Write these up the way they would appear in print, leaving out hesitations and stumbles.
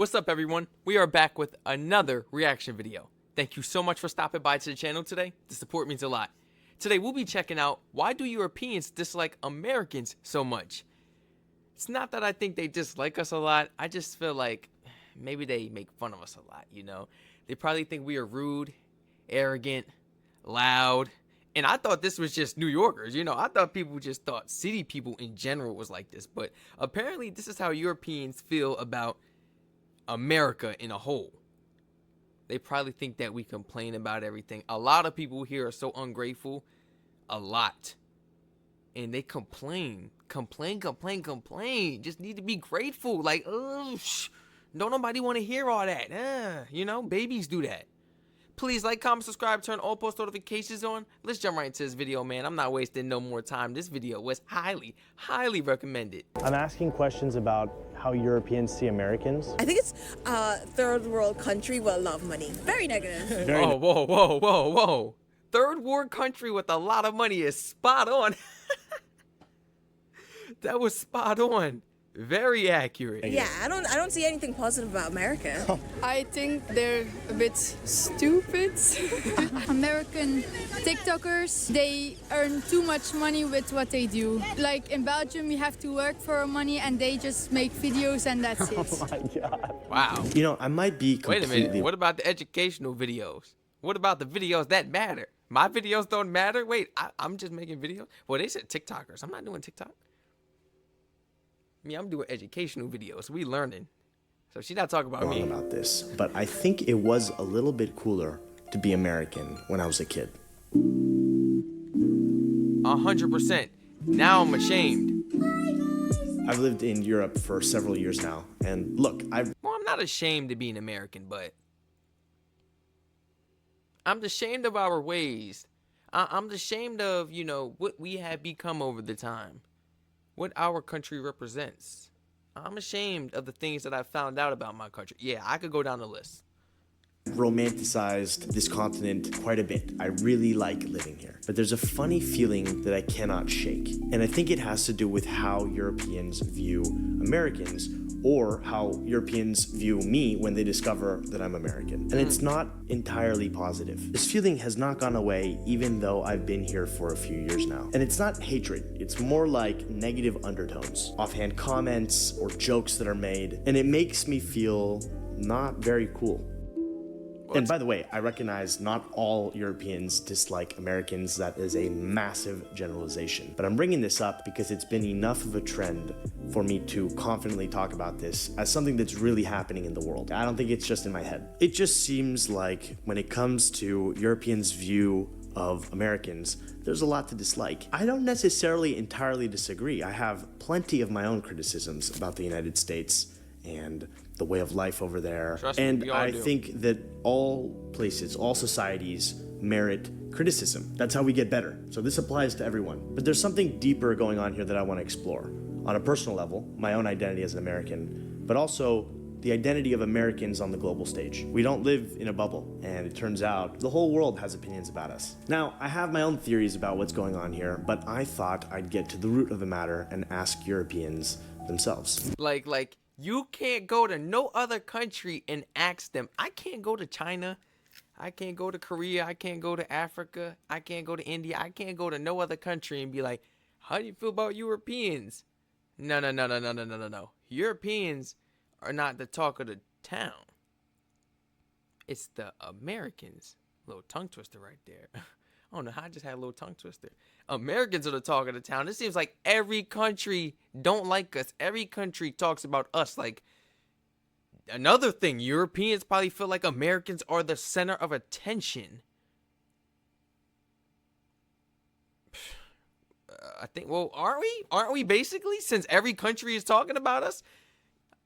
What's up, everyone? We are back with another reaction video. Thank you so much for stopping by to the channel today. The support means a lot. Today we'll be checking out why do Europeans dislike Americans so much. It's not that I think they dislike us a lot. I just feel like maybe they make fun of us a lot, you know? They probably think we are rude, arrogant, loud. And I thought this was just New Yorkers, you know? I thought people just thought city people in general was like this. But apparently this is how Europeans feel about America in a whole. They probably think that we complain about everything. A lot of people here are so ungrateful. A lot. And they complain. Complain. Just need to be grateful. Like, oh, don't nobody want to hear all that. You know, babies do that. Please like, comment, subscribe, turn all post notifications on. Let's jump right into this video, man. I'm not wasting no more time. This video was highly recommended. I'm asking questions about how Europeans see Americans. I think it's a third world country with a lot of money. Very negative. Oh, whoa. Third world country with a lot of money is spot on. That was spot on. Very accurate. Yeah, I don't see anything positive about America. I think they're a bit stupid. American TikTokers, they earn too much money with what they do. Like in Belgium, we have to work for our money and they just make videos and that's it. Oh my God. Wow. You know, I might be completely... Wait a minute. What about the educational videos? What about the videos that matter? My videos don't matter? Wait, I'm just making videos? Well, they said TikTokers. I'm not doing TikTok. I'm doing educational videos. We learning. So she's not talking about me. about this, but I think it was a little bit cooler to be American when I was a kid. 100%. Now I'm ashamed. I've lived in Europe for several years now, and look, Well, I'm not ashamed to be an American, but I'm ashamed of our ways. I'm ashamed of, you know, what we have become over the time. What our country represents. I'm ashamed of the things that I found out about my country. Yeah, I could go down the list. Romanticized this continent quite a bit. I really like living here. But there's a funny feeling that I cannot shake. And I think it has to do with how Europeans view Americans, or how Europeans view me when they discover that I'm American. And it's not entirely positive. This feeling has not gone away even though I've been here for a few years now. And it's not hatred, it's more like negative undertones, offhand comments or jokes that are made, and it makes me feel not very cool. And by the way, I recognize not all Europeans dislike Americans. That is a massive generalization. But I'm bringing this up because it's been enough of a trend for me to confidently talk about this as something that's really happening in the world. I don't think it's just in my head. It just seems like when it comes to Europeans' view of Americans, there's a lot to dislike. I don't necessarily entirely disagree. I have plenty of my own criticisms about the United States and the way of life over there. Trust me, and we all I do. think that all places, all societies merit criticism. That's how we get better. So this applies to everyone. But there's something deeper going on here that I want to explore. On a personal level, my own identity as an American, but also the identity of Americans on the global stage. We don't live in a bubble, and it turns out the whole world has opinions about us. Now, I have my own theories about what's going on here, but I thought I'd get to the root of the matter and ask Europeans themselves. Like, you can't go to no other country and ask them. I can't go to China. I can't go to Korea. I can't go to Africa. I can't go to India. I can't go to no other country and be like, how do you feel about Europeans? No. Europeans are not the talk of the town. It's the Americans. Little tongue twister right there. I don't know how I just had a little tongue twister. Americans are the talk of the town. It seems like every country don't like us. Every country talks about us. Like, another thing, Europeans probably feel like Americans are the center of attention. I think, well, aren't we? Aren't we basically? Since every country is talking about us,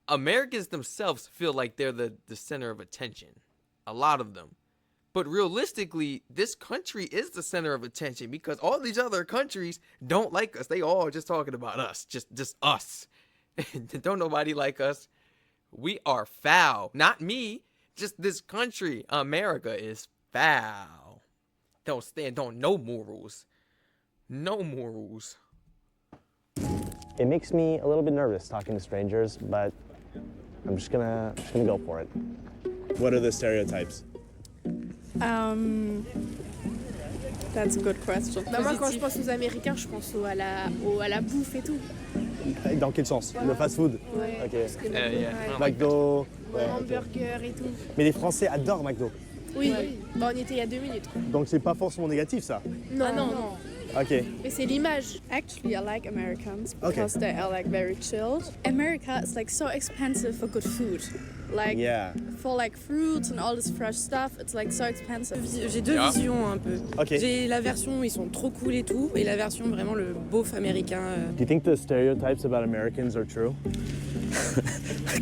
Americans themselves feel like they're the center of attention. A lot of them. But realistically, this country is the center of attention because all these other countries don't like us. They all just talking about us. Just us. Don't nobody like us. We are foul. Not me. Just this country. America is foul. Don't stand on no morals. No morals. It makes me a little bit nervous talking to strangers, but I'm just gonna go for it. What are the stereotypes? That's a good question. Bah moi, quand je pense aux Américains, je pense à la bouffe et tout. Dans quel sens? Le fast-food? Ouais. Ok. Parce que yeah. McDo. ouais, hamburger et tout. Mais les Français adorent McDo. Oui, bah, on y était il y a 2 minutes. Quoi. Donc c'est pas forcément négatif ça. Non, non. Ok. Mais c'est l'image. Actually, I like Americans Okay. because they are like very chilled. America is like so expensive for good food. Like Yeah. for like fruits and all this fresh stuff, it's like so expensive. J'ai deux visions un peu. Ok. J'ai la version où ils sont trop cool et tout, et la version vraiment le beauf américain. Do you think the stereotypes about Americans are true?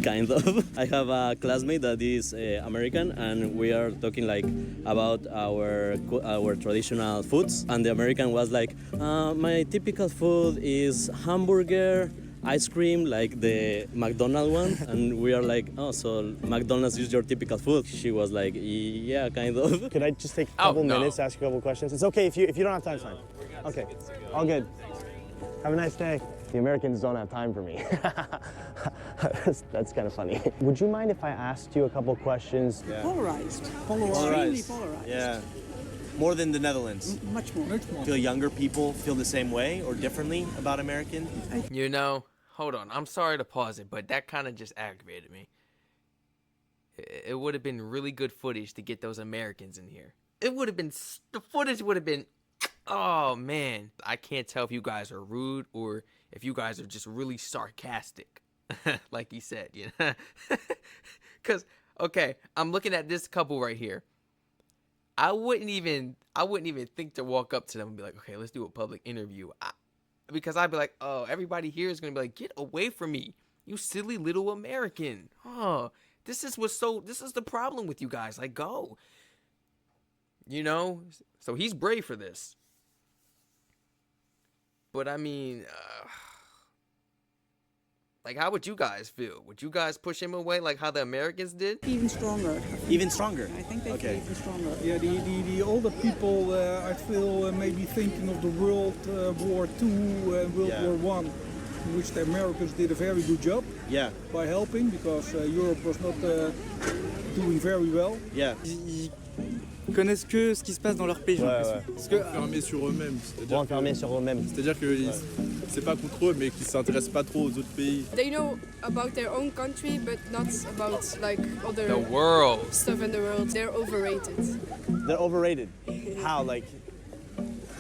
Kind of. I have a classmate that is American, and we are talking like about our traditional foods. And the American was like, my typical food is hamburger, ice cream, like the McDonald's one. And we are like, oh, so McDonald's is your typical food? She was like, yeah, kind of. Could I just take a couple no. minutes to ask you a couple questions? It's okay if you don't have time, it's fine. Okay. All good. Have a nice day. The Americans don't have time for me. That's kind of funny. Would you mind if I asked you a couple questions? Polarized. Extremely polarized. Yeah. More than the Netherlands. Much more. Feel younger people feel the same way or differently about Americans? You know, hold on. I'm sorry to pause it, but that kind of just aggravated me. It would have been really good footage to get those Americans in here. It would have been, the footage would have been, oh man. I can't tell if you guys are rude or if you guys are just really sarcastic. Like he said, you know? Because, okay, I'm looking at this couple right here. I wouldn't even think to walk up to them and be like, okay, let's do a public interview. Because I'd be like, oh, everybody here is going to be like, get away from me, you silly little American. Oh, this is the problem with you guys. Like, go. You know? So he's brave for this. But I mean, like, how would you guys feel? Would you guys push him away like how the Americans did? Even stronger. Even stronger? I think they feel even stronger. Yeah, the older people, I feel maybe thinking of the World War II and World War I, in which the Americans did a very good job by helping, because Europe was not doing very well. Yeah. Ils connaissent que ce qui se passe dans leur pays, j'ai l'impression. Parce que enfermés sur eux-mêmes. C'est-à-dire que c'est pas contre eux, mais qu'ils s'intéressent pas trop aux autres pays. They know about their own country, but not about like other The world. stuff in the world. They're overrated. They're overrated. How? Like,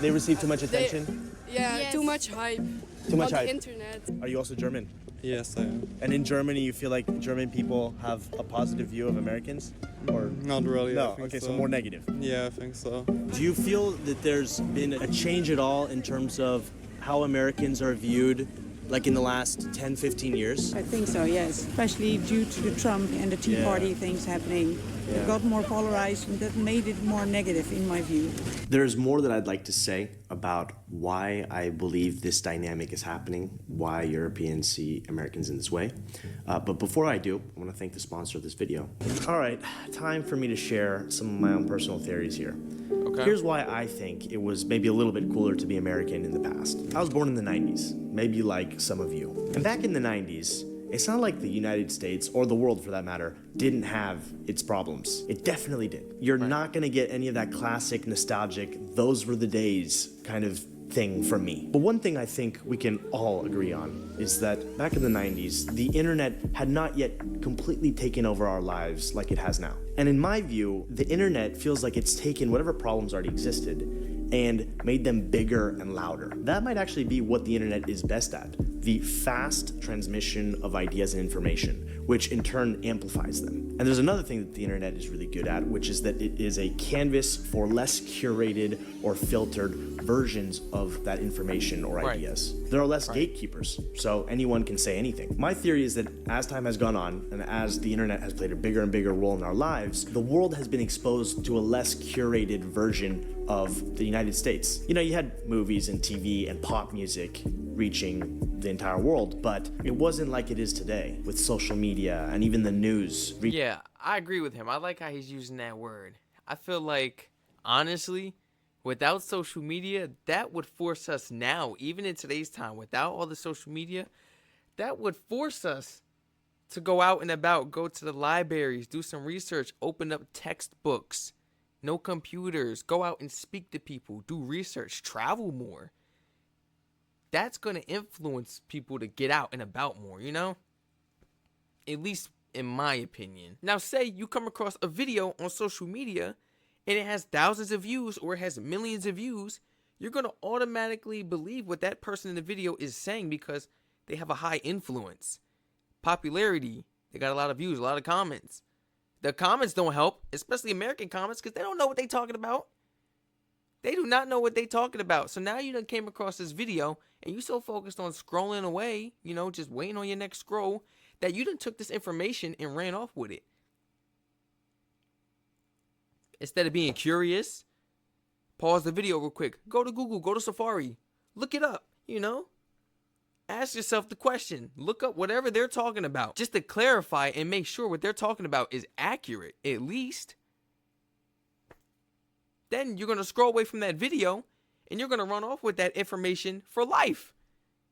they receive too much attention? Yeah, too much hype. Too much on hype. the internet. Are you also German? Yes, I am. And in Germany, you feel like German people have a positive view of Americans? Or Not really. no? I think Okay, so more negative. Yeah, I think so. Do you feel that there's been a change at all in terms of how Americans are viewed, like in the last 10, 15 years? I think so, yes. Especially due to the Trump and the Tea Party things happening. It got more polarized, and that made it more negative in my view. There's more that I'd like to say about why I believe this dynamic is happening, why Europeans see Americans in this way. But before I do, I want to thank the sponsor of this video. All right, time for me to share some of my own personal theories here. Okay. Here's why I think it was maybe a little bit cooler to be American in the past. I was born in the 90s, maybe like some of you. And back in the 90s, it's not like the United States, or the world for that matter, didn't have its problems. It definitely did. You're not gonna get any of that classic, nostalgic, those were the days kind of thing from me. But one thing I think we can all agree on is that back in the 90s, the internet had not yet completely taken over our lives like it has now. And in my view, the internet feels like it's taken whatever problems already existed and made them bigger and louder. That might actually be what the internet is best at, the fast transmission of ideas and information, which in turn amplifies them. And there's another thing that the internet is really good at, which is that it is a canvas for less curated or filtered versions of that information or ideas. There are less gatekeepers, so anyone can say anything. My theory is that as time has gone on, and as the internet has played a bigger and bigger role in our lives, the world has been exposed to a less curated version of the United States. You know, you had movies and TV and pop music reaching the entire world, but it wasn't like it is today with social media and even the news. Yeah, I agree with him. I like how he's using that word. I feel like, honestly, without social media, that would force us now, even in today's time, without all the social media, that would force us to go out and about, go to the libraries, do some research, open up textbooks, no computers, go out and speak to people, do research, travel more. That's going to influence people to get out and about more, you know? At least in my opinion. Now, say you come across a video on social media and it has thousands of views or it has millions of views, you're going to automatically believe what that person in the video is saying because they have a high influence. Popularity, they got a lot of views, a lot of comments. The comments don't help, especially American comments, because they don't know what they're talking about. They do not know what they're talking about. So now you done came across this video and you so focused on scrolling away, you know, just waiting on your next scroll, that you done took this information and ran off with it. Instead of being curious, pause the video real quick. Go to Google, go to Safari, look it up, you know? Ask yourself the question. Look up whatever they're talking about just to clarify and make sure what they're talking about is accurate, at least. Then you're going to scroll away from that video and you're going to run off with that information for life.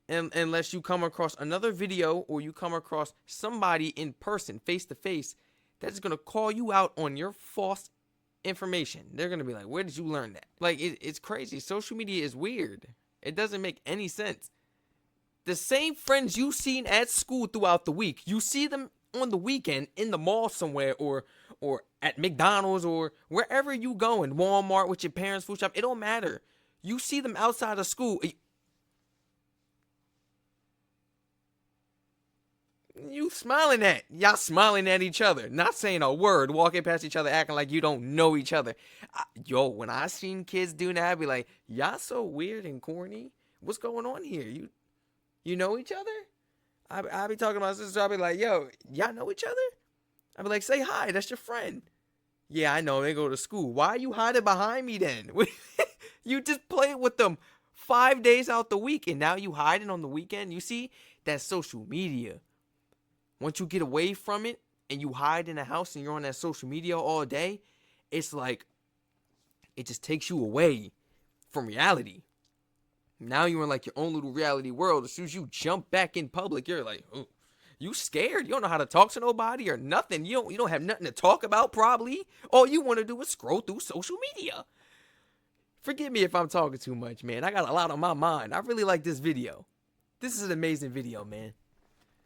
And unless you come across another video or you come across somebody in person, face to face, that's going to call you out on your false information. They're going to be like, where did you learn that? Like, it's crazy. Social media is weird. It doesn't make any sense. The same friends you've seen at school throughout the week, you see them on the weekend in the mall somewhere or at McDonald's or wherever you going, Walmart with your parents' food shop. It don't matter. You see them outside of school. You smiling at. Y'all smiling at each other. Not saying a word. Walking past each other acting like you don't know each other. When I seen kids do that, I'd be like, y'all so weird and corny. What's going on here? You know each other? I be talking to my sister. I be like, yo, y'all know each other? I be like, say hi. That's your friend. Yeah, I know. They go to school. Why are you hiding behind me then? You just played with them 5 days out the week, and now you hiding on the weekend. You see, that's social media. Once you get away from it and you hide in the house and you're on that social media all day, it's like it just takes you away from reality. Now you're in like your own little reality world. As soon as you jump back in public, you're like, oh, you scared. You don't know how to talk to nobody or nothing. You don't have nothing to talk about probably. All you want to do is scroll through social media. Forgive me if I'm talking too much, man. I got a lot on my mind. I really like this video. This is an amazing video, man.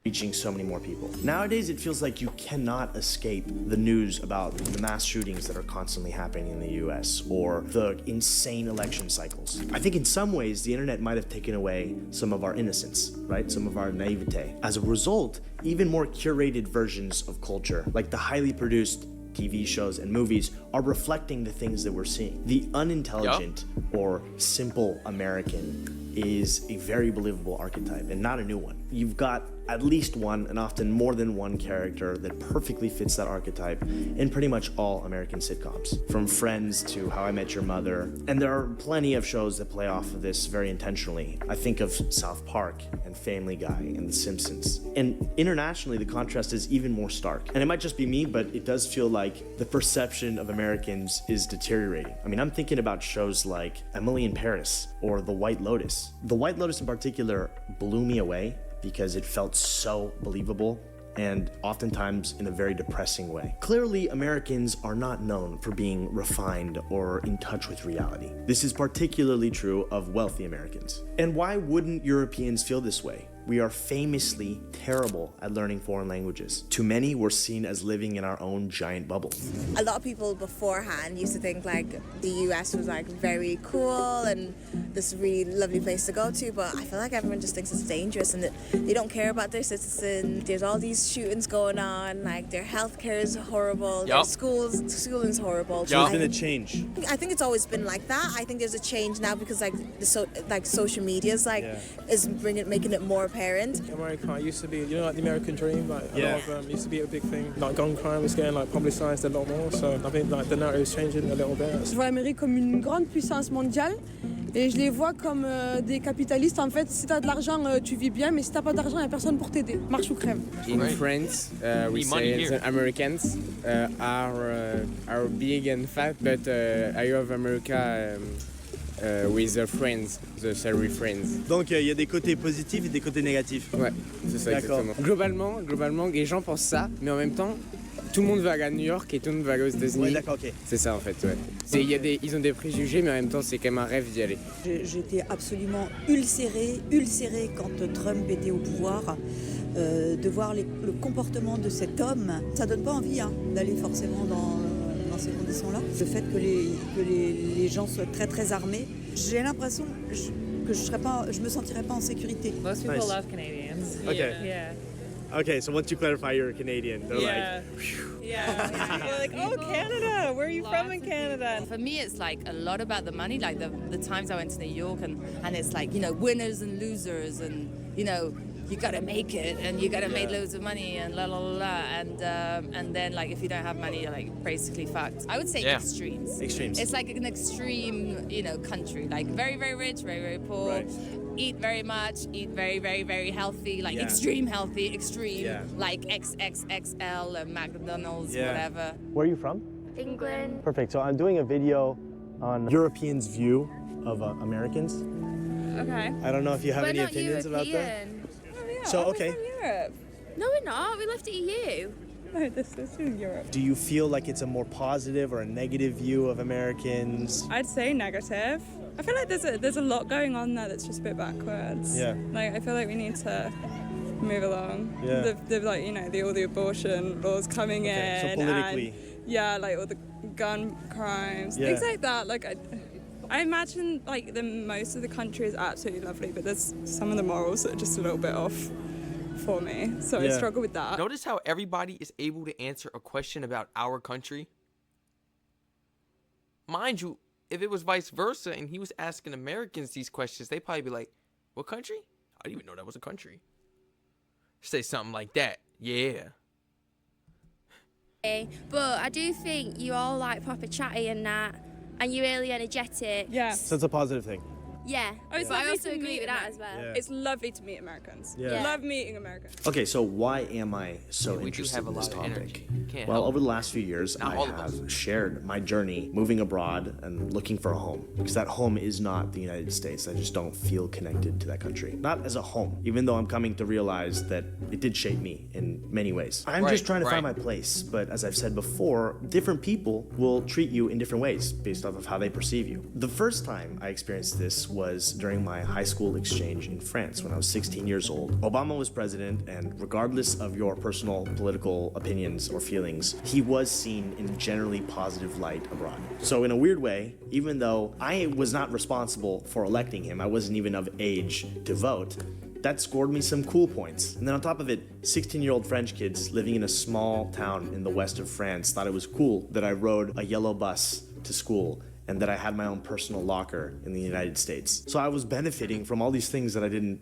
Reaching so many more people. Nowadays, it feels like you cannot escape the news about the mass shootings that are constantly happening in the US or the insane election cycles. I think in some ways, the internet might have taken away some of our innocence, right? Some of our naivete. As a result, even more curated versions of culture, like the highly produced TV shows and movies, are reflecting the things that we're seeing. The unintelligent or simple American is a very believable archetype and not a new one. You've got at least one and often more than one character that perfectly fits that archetype in pretty much all American sitcoms, from Friends to How I Met Your Mother. And there are plenty of shows that play off of this very intentionally. I think of South Park and Family Guy and The Simpsons. And internationally, the contrast is even more stark. And it might just be me, but it does feel like the perception of Americans is deteriorating. I mean, I'm thinking about shows like Emily in Paris or The White Lotus. The White Lotus in particular blew me away because it felt so believable and oftentimes in a very depressing way. Clearly, Americans are not known for being refined or in touch with reality. This is particularly true of wealthy Americans. And why wouldn't Europeans feel this way? We are famously terrible at learning foreign languages. To many, we're seen as living in our own giant bubble. A lot of people beforehand used to think like the US was like very cool and this really lovely place to go to, but I feel like everyone just thinks it's dangerous and that they don't care about their citizens. There's all these shootings going on, like their healthcare is horrible, their schooling is horrible. There's been a change. I think it's always been like that. I think there's a change now because like social media is is making it more apparent. America used to be, you know, like the American dream, like a lot of them used to be a big thing. Like gun crime was getting like publicized a lot more, so I think like the narrative is changing a little bit. Je vois l'Amérique comme une grande puissance mondiale et je les vois comme des capitalistes. En fait, si t'as de l'argent, tu vis bien, mais si t'as pas d'argent, y a personne pour t'aider. Marche ou crève. In France, we say the Americans are big and fat, but I love America. with the friends, the salary friends. Donc il y a des côtés positifs et des côtés négatifs. Ouais, c'est ça D'accord. exactement. Globalement, les gens pensent ça, mais en même temps, tout le monde veut aller à New York et tout le monde veut aller aux États-Unis. Ouais, d'accord, ok. C'est ça en fait, ouais. Ils ont des préjugés, mais en même temps, c'est quand même un rêve d'y aller. J'étais absolument ulcérée quand Trump était au pouvoir. De voir le comportement de cet homme, ça donne pas envie d'aller forcément dans ces conditions-là. Le fait que les gens soient très très armés, j'ai l'impression que je me sentirais pas en sécurité. Most people love Canadians. Okay. Yeah. Okay, so once you clarify you're Canadian, they're Yeah. like, phew. Yeah. They're like, oh, Canada. Where are you from in Canada? For me, it's like a lot about the money. Like the times I went to New York, and it's like, you know, winners and losers, and you know, you gotta make it, and you gotta make loads of money, and la la la la, and then like if you don't have money, you're like basically fucked. I would say extremes. Extremes. It's like an extreme, you know, country. Like very very rich, very very poor. Right. Eat very much, eat very very very healthy, like extreme healthy, extreme, like XXXL, McDonald's, whatever. Where are you from? England. Perfect. So I'm doing a video on Europeans' view of Americans. Okay. I don't know if you have any opinions about that. So, okay. From Europe. No, we're not. We left the EU. No, this is in Europe. Do you feel like it's a more positive or a negative view of Americans? I'd say negative. I feel like there's a lot going on there that's just a bit backwards. Yeah. Like I feel like we need to move along. Yeah. They've like, you know, all the abortion laws coming in. So politically. And, like all the gun crimes, things like that. Like I imagine like most of the country is absolutely lovely, but there's some of the morals that are just a little bit off for me. So I struggle with that. Notice how everybody is able to answer a question about our country? Mind you, if it was vice versa and he was asking Americans these questions, they'd probably be like, what country? I didn't even know that was a country. Say something like that. Yeah. But I do think you all like proper chatty and that, and you're really energetic. Yeah. So it's a positive thing. Yeah. Oh, it's But I lovely also to agree meet with that as well. Yeah. It's lovely to meet Americans. Yeah. Love meeting Americans. Okay, so why am I so We do interested have a in this lot of topic? energy. Can't Well, help over it. the last few years, Not I all of us. have shared my journey moving abroad and looking for a home. Because that home is not the United States. I just don't feel connected to that country. Not as a home, even though I'm coming to realize that it did shape me in many ways. I'm just trying to find my place, but as I've said before, different people will treat you in different ways based off of how they perceive you. The first time I experienced this was during my high school exchange in France when I was 16 years old. Obama was president, and regardless of your personal political opinions or feelings, he was seen in a generally positive light abroad. So in a weird way, even though I was not responsible for electing him, I wasn't even of age to vote, that scored me some cool points. And then on top of it, 16-year-old French kids living in a small town in the west of France thought it was cool that I rode a yellow bus to school and that I had my own personal locker in the United States. So I was benefiting from all these things that I didn't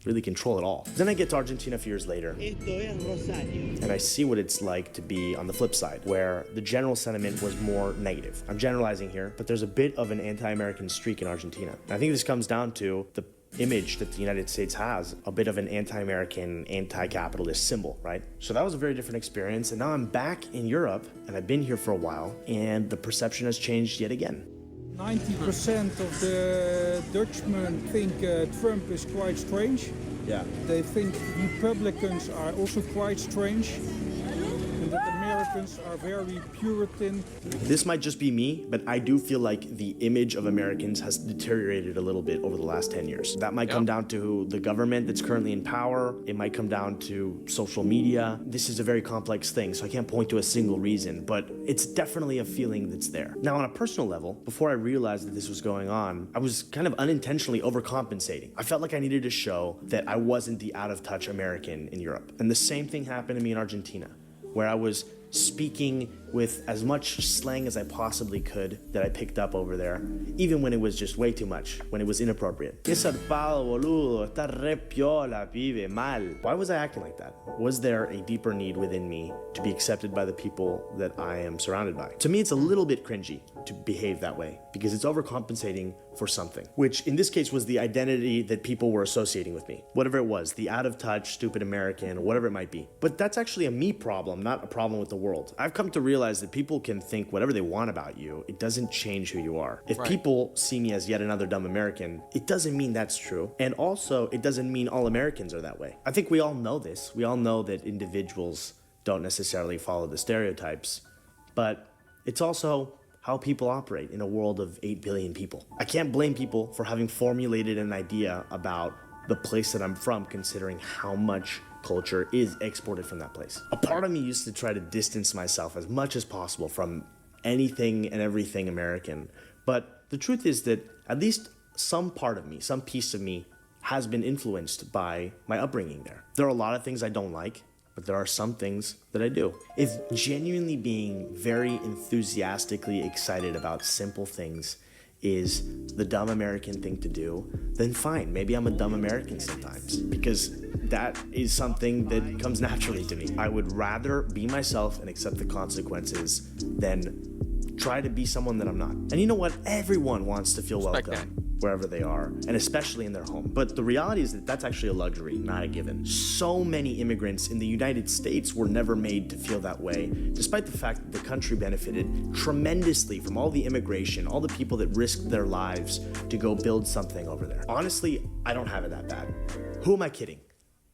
really control at all. Then I get to Argentina a few years later, and I see what it's like to be on the flip side, where the general sentiment was more negative. I'm generalizing here, but there's a bit of an anti-American streak in Argentina. And I think this comes down to the image that the United States has, a bit of an anti-American, anti-capitalist symbol, right? So that was a very different experience, and now I'm back in Europe, and I've been here for a while, and the perception has changed yet again. 90% of the Dutchmen think Trump is quite strange. Yeah. They think Republicans are also quite strange, and that Americans are very Puritan. This might just be me, but I do feel like the image of Americans has deteriorated a little bit over the last 10 years. That might come down to the government that's currently in power. It might come down to social media. This is a very complex thing, so I can't point to a single reason, but it's definitely a feeling that's there. Now, on a personal level, before I realized that this was going on, I was kind of unintentionally overcompensating. I felt like I needed to show that I wasn't the out-of-touch American in Europe. And the same thing happened to me in Argentina, where I was speaking with as much slang as I possibly could that I picked up over there, even when it was just way too much, when it was inappropriate. Que zarpado, boludo, está re piola, pibe, mal. Why was I acting like that? Was there a deeper need within me to be accepted by the people that I am surrounded by? To me, it's a little bit cringy to behave that way because it's overcompensating for something, which in this case was the identity that people were associating with me. Whatever it was, the out of touch, stupid American, or whatever it might be. But that's actually a me problem, not a problem with the world. I've come to realize that people can think whatever they want about you. It doesn't change who you are. If people see me as yet another dumb American, it doesn't mean that's true. And also, it doesn't mean all Americans are that way. I think we all know this. We all know that individuals don't necessarily follow the stereotypes, but it's also how people operate in a world of 8 billion people. I can't blame people for having formulated an idea about the place that I'm from, considering how much culture is exported from that place. A part of me used to try to distance myself as much as possible from anything and everything American, but the truth is that at least some part of me, some piece of me, has been influenced by my upbringing there. There are a lot of things I don't like, but there are some things that I do. If genuinely being very enthusiastically excited about simple things is the dumb American thing to do, then fine, maybe I'm a dumb American sometimes, because that is something that comes naturally to me. I would rather be myself and accept the consequences than try to be someone that I'm not. And you know what? Everyone wants to feel welcome wherever they are, and especially in their home. But the reality is that that's actually a luxury, not a given. So many immigrants in the United States were never made to feel that way, despite the fact that the country benefited tremendously from all the immigration, all the people that risked their lives to go build something over there. Honestly, I don't have it that bad. Who am I kidding?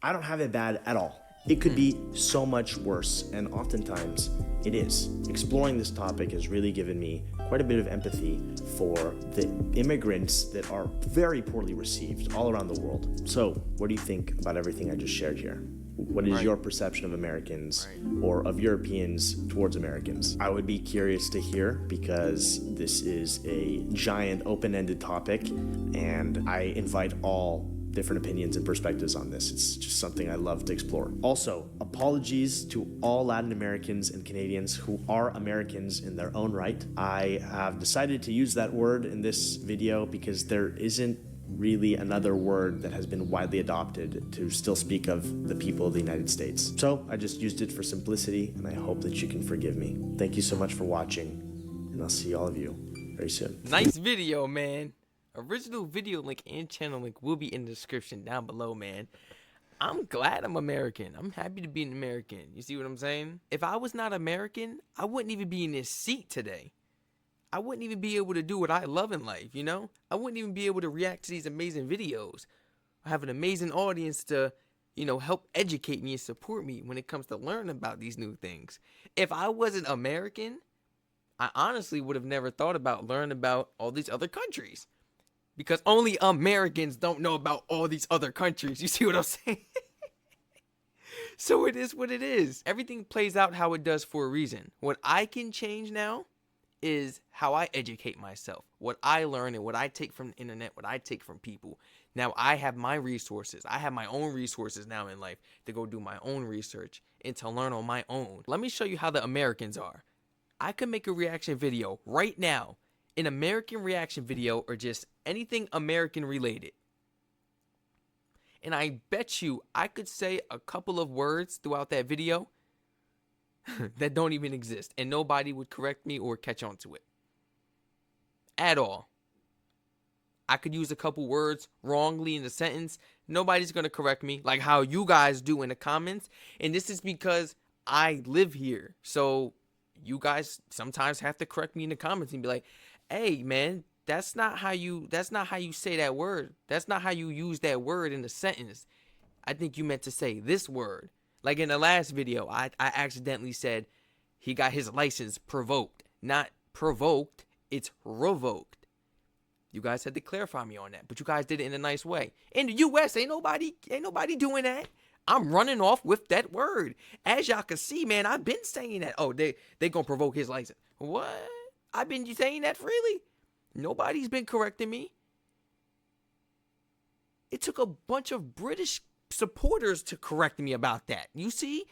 I don't have it bad at all. It could be so much worse, and oftentimes it is. Exploring this topic has really given me quite a bit of empathy for the immigrants that are very poorly received all around the world. So, what do you think about everything I just shared here? What is your perception of Americans or of Europeans towards Americans? I would be curious to hear, because this is a giant open-ended topic, and I invite all different opinions and perspectives on this. It's just something I love to explore. Also, apologies to all Latin Americans and Canadians who are Americans in their own right. I have decided to use that word in this video because there isn't really another word that has been widely adopted to still speak of the people of the United States. So I just used it for simplicity, and I hope that you can forgive me. Thank you so much for watching, and I'll see all of you very soon. Nice video, man. Original video link and channel link will be in the description down below, man. I'm glad I'm American. I'm happy to be an American. You see what I'm saying? If I was not American, I wouldn't even be in this seat today. I wouldn't even be able to do what I love in life, you know? I wouldn't even be able to react to these amazing videos. I have an amazing audience to, you know, help educate me and support me when it comes to learning about these new things. If I wasn't American, I honestly would have never thought about learning about all these other countries. Because only Americans don't know about all these other countries. You see what I'm saying? So it is what it is. Everything plays out how it does for a reason. What I can change now is how I educate myself. What I learn and what I take from the internet, what I take from people. Now I have my resources. I have my own resources now in life to go do my own research and to learn on my own. Let me show you how the Americans are. I could make a reaction video right now. An American reaction video, or just anything American related. And I bet you I could say a couple of words throughout that video that don't even exist, and nobody would correct me or catch on to it at all. I could use a couple words wrongly in the sentence. Nobody's going to correct me like how you guys do in the comments. And this is because I live here. So you guys sometimes have to correct me in the comments and be like, hey man, that's not how you say that word. That's not how you use that word in the sentence. I think you meant to say this word. Like in the last video, I accidentally said he got his license provoked. Not provoked, it's revoked. You guys had to clarify me on that, but you guys did it in a nice way. In the US, ain't nobody doing that. I'm running off with that word. As y'all can see, man, I've been saying that. Oh, they gonna provoke his license. What? I've been saying that freely. Nobody's been correcting me. It took a bunch of British supporters to correct me about that. You see?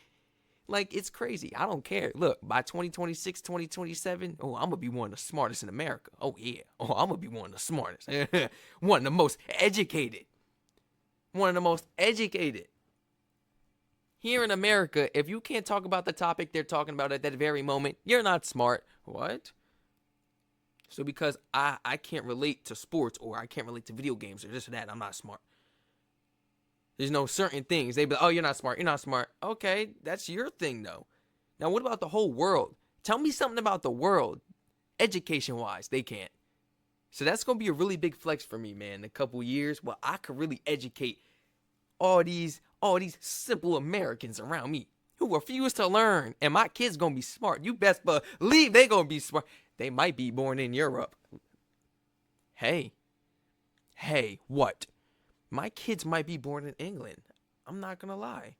Like, it's crazy. I don't care. Look, by 2026, 2027, oh, I'm going to be one of the smartest in America. Oh, yeah. Oh, I'm going to be one of the smartest. One of the most educated. One of the most educated. Here in America, if you can't talk about the topic they're talking about at that very moment, you're not smart. What? So because I can't relate to sports or I can't relate to video games or this or that, I'm not smart. There's no certain things. They be like, oh, you're not smart. You're not smart. Okay, that's your thing, though. Now, what about the whole world? Tell me something about the world. Education-wise, they can't. So that's going to be a really big flex for me, man, in a couple years. Well, I could really educate all these simple Americans around me who refuse to learn. And my kids going to be smart. You best believe they going to be smart. They might be born in Europe. Hey, what? My kids might be born in England. I'm not going to lie.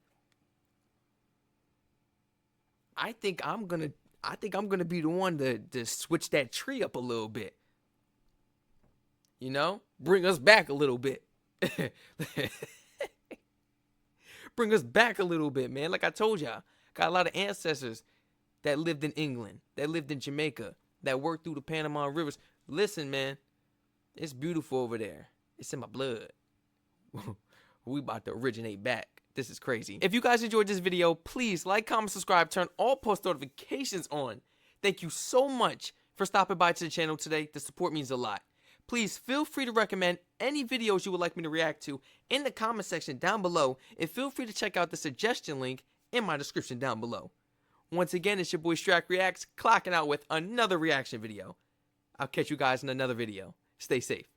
I think I'm going to be the one to switch that tree up a little bit. You know? Bring us back a little bit. Bring us back a little bit, man. Like I told y'all, got a lot of ancestors that lived in England, that lived in Jamaica, that worked through the Panama rivers. Listen, man, it's beautiful over there. It's in my blood. We about to originate back. This is crazy. If you guys enjoyed this video, please like, comment, subscribe, turn all post notifications on. Thank you so much for stopping by to the channel today. The support means a lot. Please feel free to recommend any videos you would like me to react to in the comment section down below, and feel free to check out the suggestion link in my description down below. Once again, it's your boy Strac Reacts, clocking out with another reaction video. I'll catch you guys in another video. Stay safe.